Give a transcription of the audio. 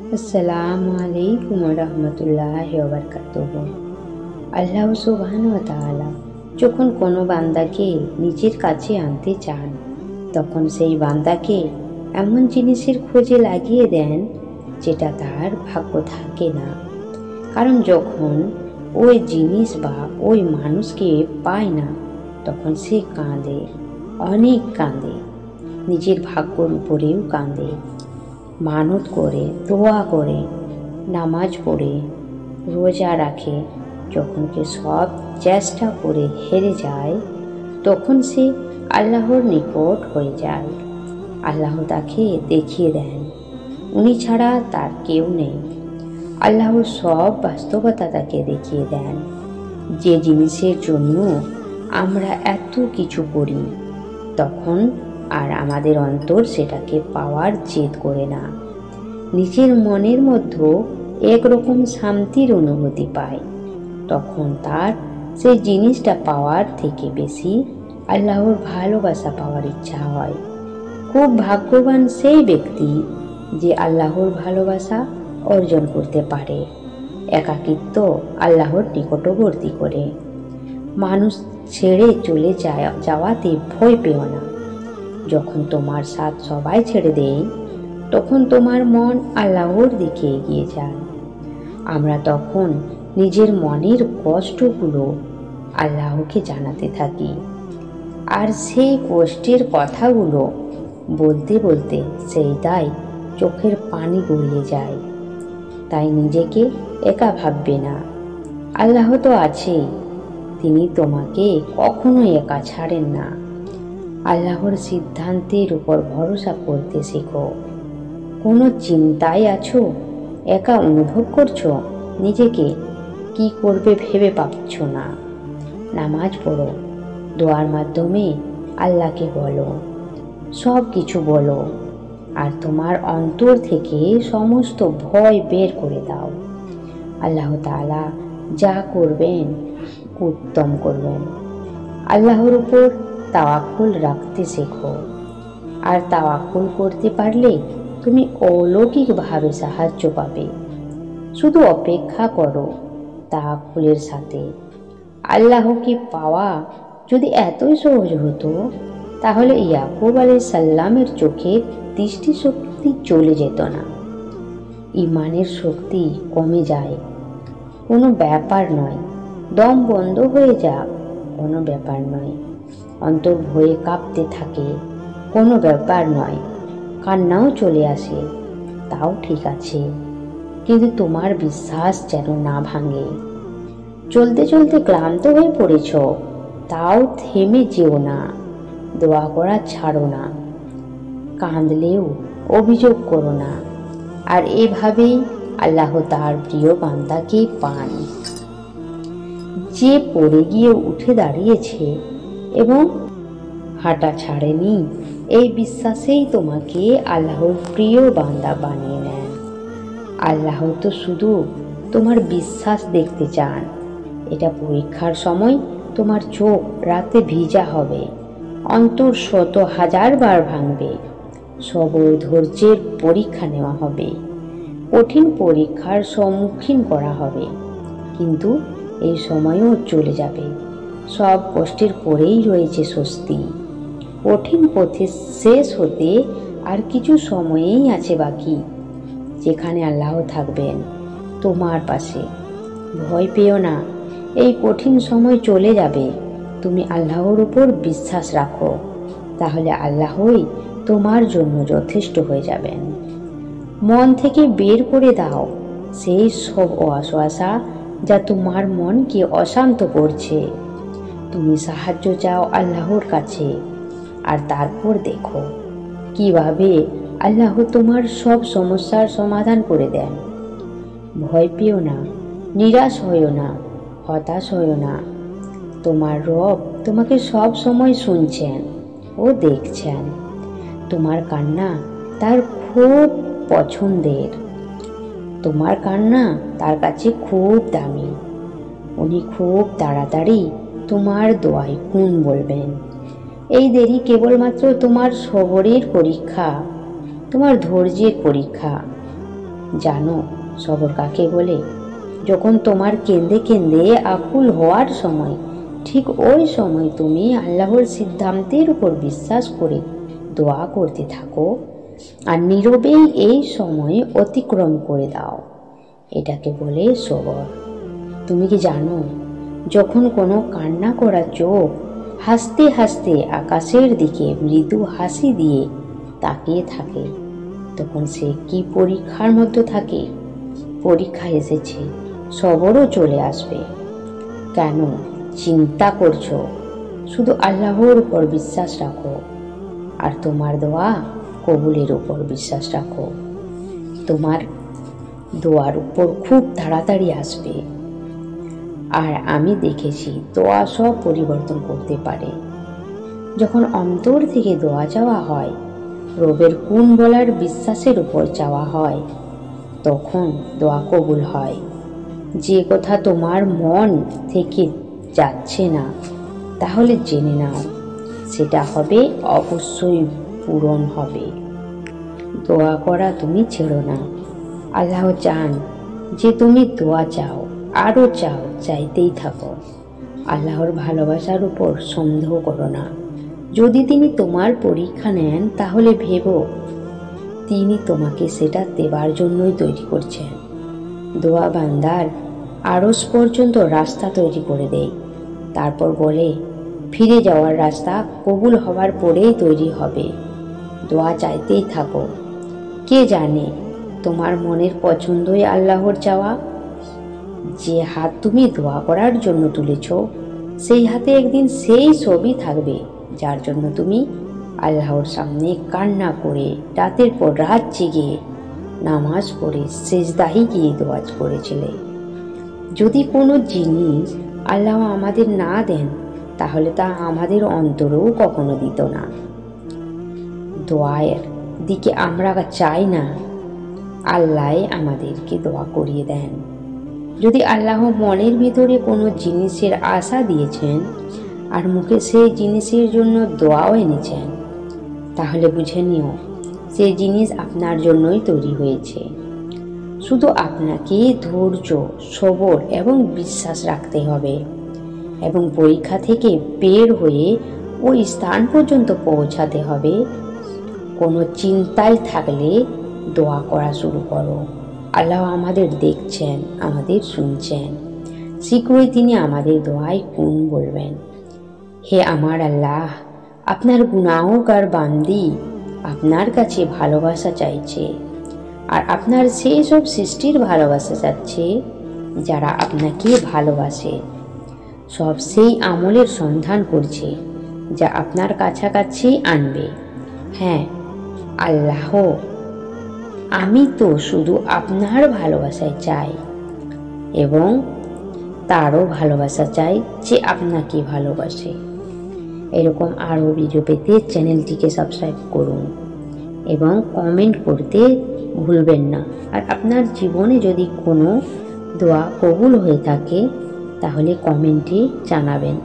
আসসালামু আলাইকুম রহমতুল্লাহি ওয়া বারাকাতুহু। আল্লাহ সুবহানাহু ওয়া তাআলা যখন কোনো বান্দাকে নিজের কাছে আনতে চান, তখন সেই বান্দাকে এমন জিনিসের খোঁজে লাগিয়ে দেন যেটা তার ভাগ্য থাকে না। কারণ যখন ওই জিনিস বা ওই মানুষকে পায় না, তখন সে কাঁদে, অনেক কাঁদে, নিজের ভাগ্যর উপরেও কাঁদে, মানত করে, দোয়া করে, নামাজ পড়ে, রোজা রাখে। যখন কে সব চেষ্টা করে হেরে যায়, তখন সে আল্লাহর নিকট হয়ে যায়। আল্লাহ তাকে দেখিয়ে দেন উনি ছাড়া তার কেউ নেই। আল্লাহর সব বাস্তবতা তাকে দেখিয়ে দেন। যে জিনিসের জন্য আমরা এত কিছু করি, তখন আর আমাদের অন্তর সেটাকে পাওয়ার জেদ করে না। নিজের মনের মধ্যে একরকম শান্তির অনুভূতি পায়। তখন তার সেই জিনিসটা পাওয়ার থেকে বেশি আল্লাহর ভালোবাসা পাওয়ার ইচ্ছা হয়। খুব ভাগ্যবান সেই ব্যক্তি যে আল্লাহর ভালোবাসা অর্জন করতে পারে। একাকিত্ব আল্লাহর নিকটবর্তী করে। মানুষ ছেড়ে চলে যাওয়াতে ভয় পেও না। যখন তোমার সাথ সবাই ছেড়ে দেয়, তখন তোমার মন আল্লাহর দিকে এগিয়ে যায়। আমরা তখন নিজের মনের কষ্টগুলো আল্লাহকে জানাতে থাকি, আর সেই কষ্টের কথাগুলো বলতে বলতে সেই দায় চোখের পানি গড়িয়ে যায়। তাই নিজেকে একা ভাববে না। আল্লাহ তো আছেই, তিনি তোমাকে কখনোই একা ছাড়েন না। আল্লাহর সিদ্ধান্তের উপর ভরসা করতে শেখো। কোনো চিন্তায় আছো, একা অনুভব করছো, নিজেকে কি করবে ভেবে পাচ্ছ না, নামাজ পড়ো, দোয়ার মাধ্যমে আল্লাহকে বলো, সব কিছু বলো, আর তোমার অন্তর থেকে সমস্ত ভয় বের করে দাও। আল্লাহ তাআলা যা করবেন উত্তম করবেন। আল্লাহর উপর তাওয়াক্কুল রাখতে শেখো। আর তাওয়াক্কুল করতে পারলে তুমি অলৌকিকভাবে সাহায্য পাবে। শুধু অপেক্ষা করো তাওয়াক্কুলের সাথে। আল্লাহকে পাওয়া যদি এতই সহজ হতো, তাহলে ইয়াকুব আলাইহিস সালামের চোখের দৃষ্টিশক্তি চলে যেত না। ইমানের শক্তি কমে যায়, কোনো ব্যাপার নয়। দম বন্ধ হয়ে যাক, কোনো ব্যাপার নয়। অন্তর ভয়ে কাঁপতে থাকে, কোনো ব্যাপার নয়। কান্নাও চলে আসে, তাও ঠিক আছে। কিন্তু তোমার বিশ্বাস যেন না ভাঙে। চলতে চলতে ক্লান্ত হয়ে পড়েছ, তাও থেমে যেও না। দোয়া করা ছাড়ো না, কাঁদলেও অভিযোগ করো না। আর এভাবেই আল্লাহ তার প্রিয় বান্দাকে পান, যে পড়ে গিয়ে উঠে দাঁড়িয়েছে এবং হাঁটা ছাড়েনি। এই বিশ্বাসেই তোমাকে আল্লাহর প্রিয় বান্দা বানিয়ে নেন। আল্লাহ তো শুধু তোমার বিশ্বাস দেখতে চান। এটা পরীক্ষার সময় তোমার চোখ রাতে ভিজা হবে, অন্তর শত হাজার বার ভাঙবে, সবর ধৈর্যের পরীক্ষা নেওয়া হবে, কঠিন পরীক্ষার সম্মুখীন করা হবে। কিন্তু এই সময়ও চলে যাবে। সব কষ্টের পরেই রয়েছে স্বস্তি। কঠিন পথে শেষ হতে আর কিছু সময়েই আছে বাকি, যেখানে আল্লাহ থাকবেন তোমার পাশে। ভয় পেও না, এই কঠিন সময় চলে যাবে। তুমি আল্লাহর উপর বিশ্বাস রাখো, তাহলে আল্লাহই তোমার জন্য যথেষ্ট হয়ে যাবেন। মন থেকে বের করে দাও সেই সব অশোয়াশা যা তোমার মনকে অশান্ত করছে। তুমি সাহায্য চাও আল্লাহর কাছে, আর তারপর দেখো কিভাবে আল্লাহ তোমার সব সমস্যার সমাধান করে দেন। ভয় পেও না, নিরাশ হইও না, হতাশ হইও না। তোমার রব তোমাকে সব সময় শুনছেন ও দেখছেন। তোমার কান্না তার খুব পছন্দের, তোমার কান্না তার কাছে খুব দামি। উনি খুব তাড়াতাড়ি তোমার দোয়ায় গুণ বলবেন। এই দেরি কেবলমাত্র তোমার সবরের পরীক্ষা, তোমার ধৈর্যের পরীক্ষা। জানো সবর কাকে বলে? যখন তোমার কেঁদে কেঁদে আকুল হওয়ার সময়, ঠিক ওই সময় তুমি আল্লাহর সিদ্ধান্তের উপর বিশ্বাস করে দোয়া করতে থাকো আর নীরবেই এই সময় অতিক্রম করে দাও, এটাকে বলে সবর। তুমি কি জানো, যখন কোনো কান্না করা চোখ হাসতে হাসতে আকাশের দিকে মৃদু হাসি দিয়ে তাকিয়ে থাকে, তখন সে কি পরীক্ষার মধ্যে থাকে? পরীক্ষা এসেছে, সবরও চলে আসবে। কেন চিন্তা করছো? শুধু আল্লাহর উপর বিশ্বাস রাখো আর তোমার দোয়া কবুলের উপর বিশ্বাস রাখো। তোমার দোয়ার উপর খুব তাড়াতাড়ি আসবে। আর আমি দেখেছি দোয়া সব পরিবর্তন করতে পারে। যখন অন্তর থেকে দোয়া চাওয়া হয়, রবের গুণ বলার বিশ্বাসের উপর চাওয়া হয়, তখন দোয়া কবুল হয়। যে কথা তোমার মন থেকে যাচ্ছে না, তাহলে জেনে নাও সেটা হবে, অবশ্যই পূরণ হবে। দোয়া করা তুমি ছেড়ো না। আল্লাহ চান যে তুমি দোয়া চাও, আরও চাও, চাইতেই থাকো। আল্লাহর ভালোবাসার উপর সন্দেহ করো না। যদি তিনি তোমার পরীক্ষা নেন, তাহলে ভেবো তিনি তোমাকে সেটা দেবার জন্যই তৈরি করছেন। দোয়া বান্দার আরশ পর্যন্ত রাস্তা তৈরি করে দেয়, তারপর বলে ফিরে যাওয়ার রাস্তা কবুল হওয়ার পরেই তৈরি হবে। দোয়া চাইতেই থাকো। কে জানে তোমার মনের পছন্দই আল্লাহর চাওয়া। যে হাত তুমি দোয়া করার জন্য তুলেছ, সেই হাতে একদিন সেই ছবি থাকবে যার জন্য তুমি আল্লাহর সামনে কান্না করে রাতের পর রাত জেগে নামাজ পড়ে সেজদায় গিয়ে দোয়া করেছিলে। যদি কোনো জিনিস আল্লাহ আমাদের না দেন, তাহলে তা আমাদের অন্তরেও কখনো দিত না। দোয়ার দিকে আমরা চাই না, আল্লাহ আমাদেরকে দোয়া করিয়ে দেন। যদি আল্লাহ মনের ভিতরে কোনো জিনিসের আশা দিয়েছেন আর মুখে সেই জিনিসের জন্য দোয়াও এনেছেন, তাহলে বুঝে নিও সেই জিনিস আপনার জন্যই তৈরি হয়েছে। শুধু আপনাকে ধৈর্য, সবর এবং বিশ্বাস রাখতে হবে এবং পরীক্ষা থেকে বের হয়ে ওই স্থান পর্যন্ত পৌঁছাতে হবে। কোনো চিন্তায় থাকলে দোয়া করা শুরু করো। আল্লাহ আমাদের দেখছেন, আমাদের শুনছেন। শীঘ্রই তিনি আমাদের দোয়ায় গুণ বলবেন। হে আমার আল্লাহ, আপনার গুনাহগার বান্দি আপনার কাছে ভালোবাসা চাইছে, আর আপনার সেই সব সৃষ্টির ভালোবাসা চাচ্ছে যারা আপনাকে ভালোবাসে। সব সেই আমলের সন্ধান করছে যা আপনার কাছাকাছি আনবে। হ্যাঁ আল্লাহ, আমি তো শুধু আপনার ভালোবাসায় চাই এবং তারও ভালোবাসা চাই যে আপনাকে ভালোবাসে। এরকম আরও ভিডিও পেতে চ্যানেলটিকে সাবস্ক্রাইব করুন এবং কমেন্ট করতে ভুলবেন না। আর আপনার জীবনে যদি কোনো দোয়া কবুল হয়ে থাকে, তাহলে কমেন্টে জানাবেন।